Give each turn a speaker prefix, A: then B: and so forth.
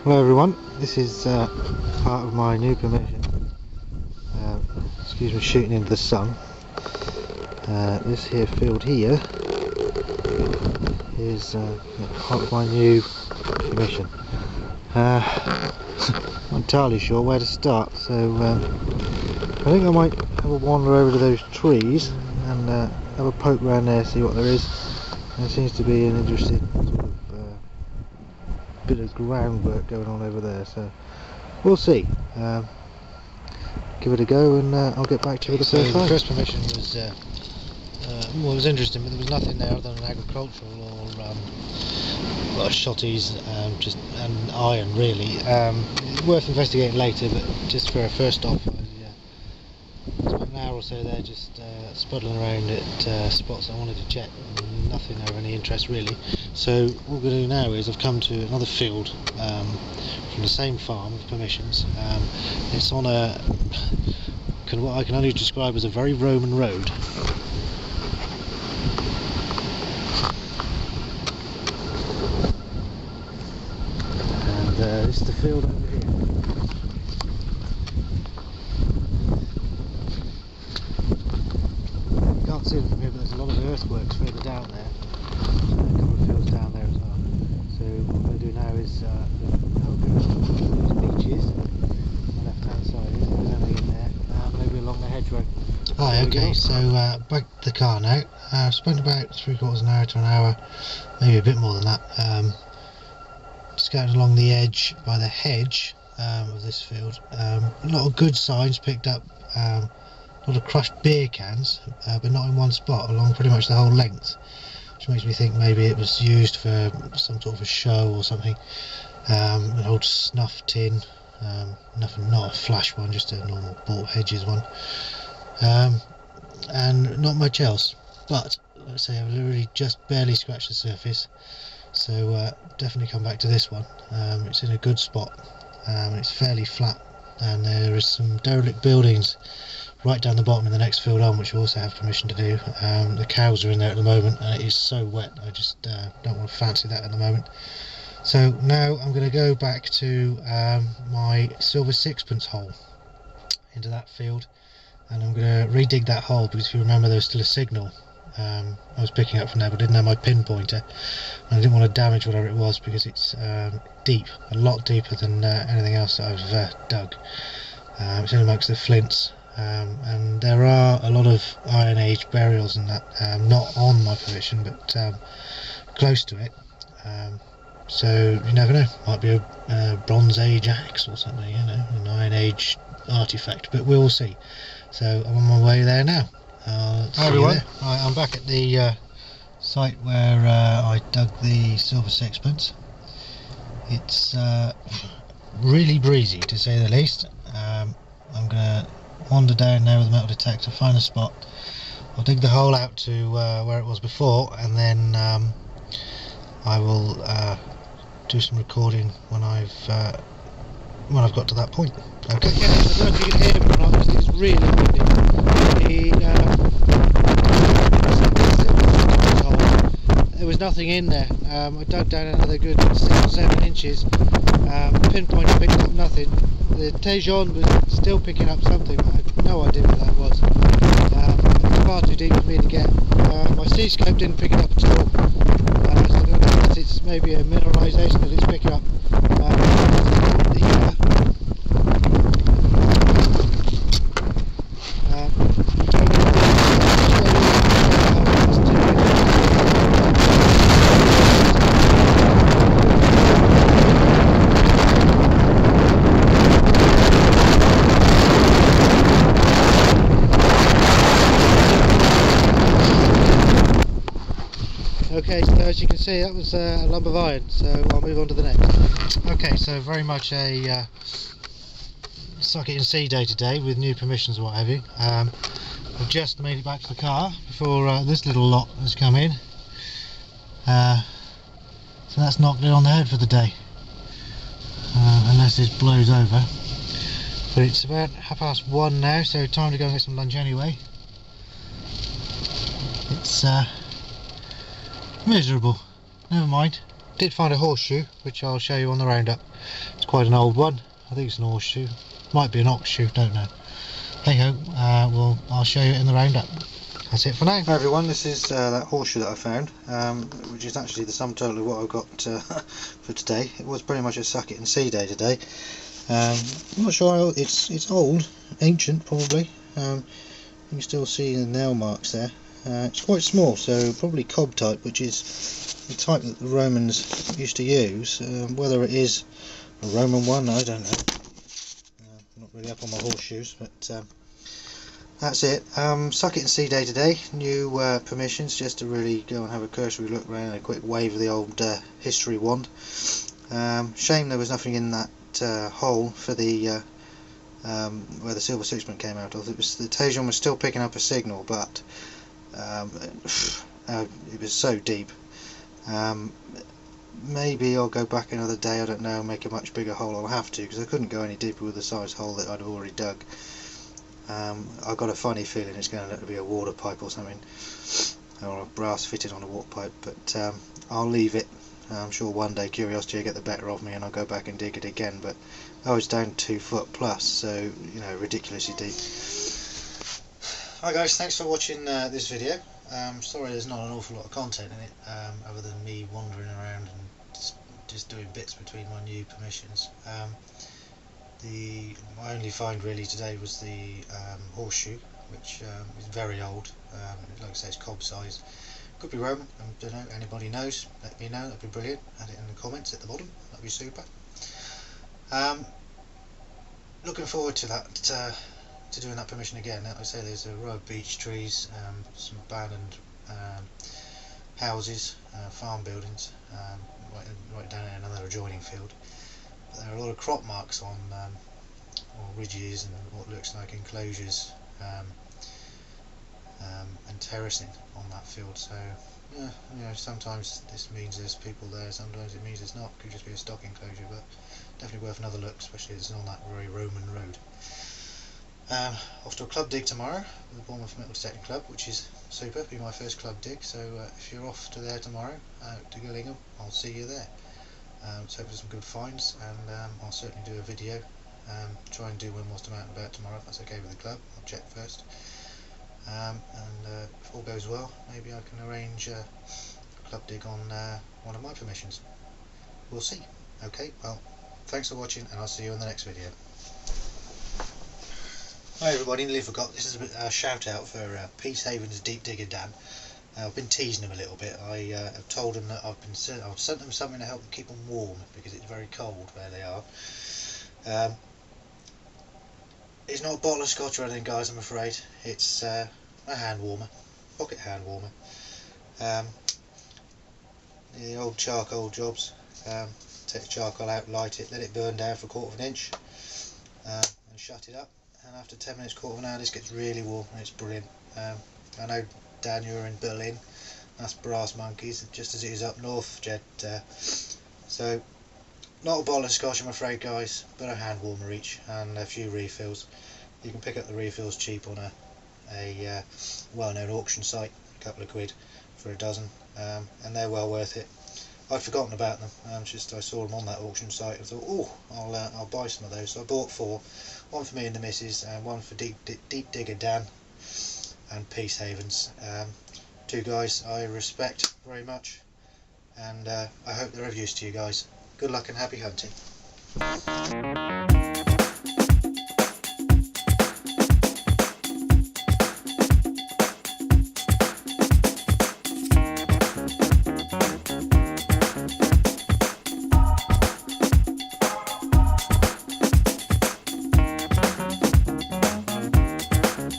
A: Hello everyone, this is part of my new permission. Excuse me shooting into the sun. This here field here is part of my new permission. Not entirely sure where to start, so I think I might have a wander over to those trees and have a poke around there, see what there is. There seems to be an interesting sort of bit of groundwork going on over there, so we'll see. Give it a go and I'll get back to you with the first one. The first permission was well, it was interesting, but there was nothing there other than agricultural or shotties and iron really. Worth investigating later, but just for a first stop I spent an hour or so there just spuddling around at spots I wanted to check. Nothing of any interest really. So what we're going to do now is I've come to another field from the same farm with permissions. It's on what I can only describe as a very Roman road. And this is the field over here. You can't see them from here, but there's a lot of earthworks further down there. A couple of fields down there as well. So what I'm going to do now is open those beaches on the left hand side. There's nothing in there. Maybe along the hedgerow. Hi, okay, so back to the car now. I've spent about 3/4 an hour to an hour, maybe a bit more than that, scouting along the edge by the hedge of this field. A lot of good signs picked up. A lot of crushed beer cans, but not in one spot, along pretty much the whole length, which makes me think maybe it was used for some sort of a show or something. An old snuff tin, nothing, not a flash one, just a normal bought hedges one, and not much else. But let's say I've literally just barely scratched the surface, so definitely come back to this one. It's in a good spot. It's fairly flat, and there is some derelict buildings right down the bottom in the next field on, which we also have permission to do. The cows are in there at the moment and it is so wet, I just don't want to fancy that at the moment. So now I'm going to go back to my silver sixpence hole into that field, and I'm going to dig that hole, because if you remember there was still a signal I was picking up from there, but I didn't have my pinpointer, and I didn't want to damage whatever it was, because it's deep, a lot deeper than anything else that I've dug. It's in amongst the flints. And there are a lot of Iron Age burials in that, not on my permission, but close to it. So you never know, might be a Bronze Age axe or something, you know, an Iron Age artifact, but we'll see. So I'm on my way there now. Hi everyone, right, I'm back at the site where I dug the silver sixpence. It's really breezy, to say the least. I'm going to wander down now with a metal detector, find a spot. I'll dig the hole out to where it was before, and then I will do some recording when I've got to that point. Okay. I don't know if you can hear me or not, because it's really windy. There was nothing in there. I dug down another good 6 or 7 inches. Pinpoint picked up nothing. The Tejon was still picking up something, but I have no idea what that was. It was far too deep for me to get. My C-scope didn't pick it up at all. So I don't know if it's maybe a mineralisation that it's picking up. Okay, so as you can see, that was a lump of iron, so I'll move on to the next. Okay, so very much a suck it and see day today with new permissions and what have you. I've just made it back to the car before this little lot has come in. So that's knocked it on the head for the day, unless it blows over. But it's about 1:30 now, so time to go and get some lunch anyway. It's miserable. Never mind. Did find a horseshoe, which I'll show you on the roundup. It's quite an old one. I think it's an horseshoe. Might be an ox shoe, don't know. Hey ho, I'll show you it in the roundup. That's it for now. Hi everyone, this is that horseshoe that I found, which is actually the sum total of what I've got for today. It was pretty much a suck it and see day today. I'm not sure how it's old, ancient probably. You can still see the nail marks there. It's quite small, so probably cob type, which is the type that the Romans used to use. Whether it is a Roman one, I don't know. I'm not really up on my horseshoes, but that's it. Suck it and see day today. New permissions, just to really go and have a cursory look around and a quick wave of the old history wand. Shame there was nothing in that hole for the where the silver sixpence came out of. It was, the Tajon was still picking up a signal, but it was so deep. Maybe I'll go back another day, I don't know, make a much bigger hole. I'll have to, because I couldn't go any deeper with the size hole that I'd already dug. I've got a funny feeling it's going to be a water pipe or something, or a brass fitted on a water pipe, but I'll leave it. I'm sure one day curiosity will get the better of me and I'll go back and dig it again, but I was down 2 foot plus, so you know, ridiculously deep. Hi guys, thanks for watching this video. Sorry there's not an awful lot of content in it, other than me wandering around and just doing bits between my new permissions. My only find really today was the horseshoe, which is very old. Like I say, it's cob size. Could be Roman, I don't know, anybody knows, let me know, that'd be brilliant. Add it in the comments at the bottom, that'd be super. Looking forward to that, to doing that permission again. Like I say, there's a row of beech trees, some abandoned houses, farm buildings, right down in another adjoining field. But there are a lot of crop marks on ridges and what looks like enclosures and terracing on that field. So yeah, you know, sometimes this means there's people there, sometimes it means it's not. Could just be a stock enclosure, but definitely worth another look, especially as it's on that very Roman road. Off to a club dig tomorrow with the Bournemouth Metal Detecting Club, which is super. It'll be my first club dig, so if you're off to there tomorrow, to Gillingham, I'll see you there. Let's hope for some good finds, and I'll certainly do a video. Try and do one whilst I'm out and about tomorrow, if that's okay with the club. I'll check first. If all goes well, maybe I can arrange a club dig on one of my permissions. We'll see. Okay, well, thanks for watching, and I'll see you in the next video. Hi everybody, nearly forgot, this is a shout out for Peacehaven's Deep Digger Dan. I've been teasing him a little bit. I have told him that I've sent them something to help them keep them warm, because it's very cold where they are. It's not a bottle of scotch or anything, guys, I'm afraid. It's a hand warmer, pocket hand warmer. The old charcoal jobs. Take the charcoal out, light it, let it burn down for 1/4 of an inch, and shut it up. And after 10 minutes, 1/4 of an hour, this gets really warm and it's brilliant. I know, Dan, you're in Berlin. That's brass monkeys, just as it is up north, Jed. So, not a bottle of scotch, I'm afraid, guys, but a hand warmer each and a few refills. You can pick up the refills cheap on a well-known auction site, a couple of quid for a dozen, and they're well worth it. I'd forgotten about them. Just I saw them on that auction site. I thought, oh, I'll buy some of those. So I bought 4, one for me and the missus, and one for Deep Digger Dan and Peacehavens. 2 guys I respect very much, and I hope they're of use to you guys. Good luck and happy hunting.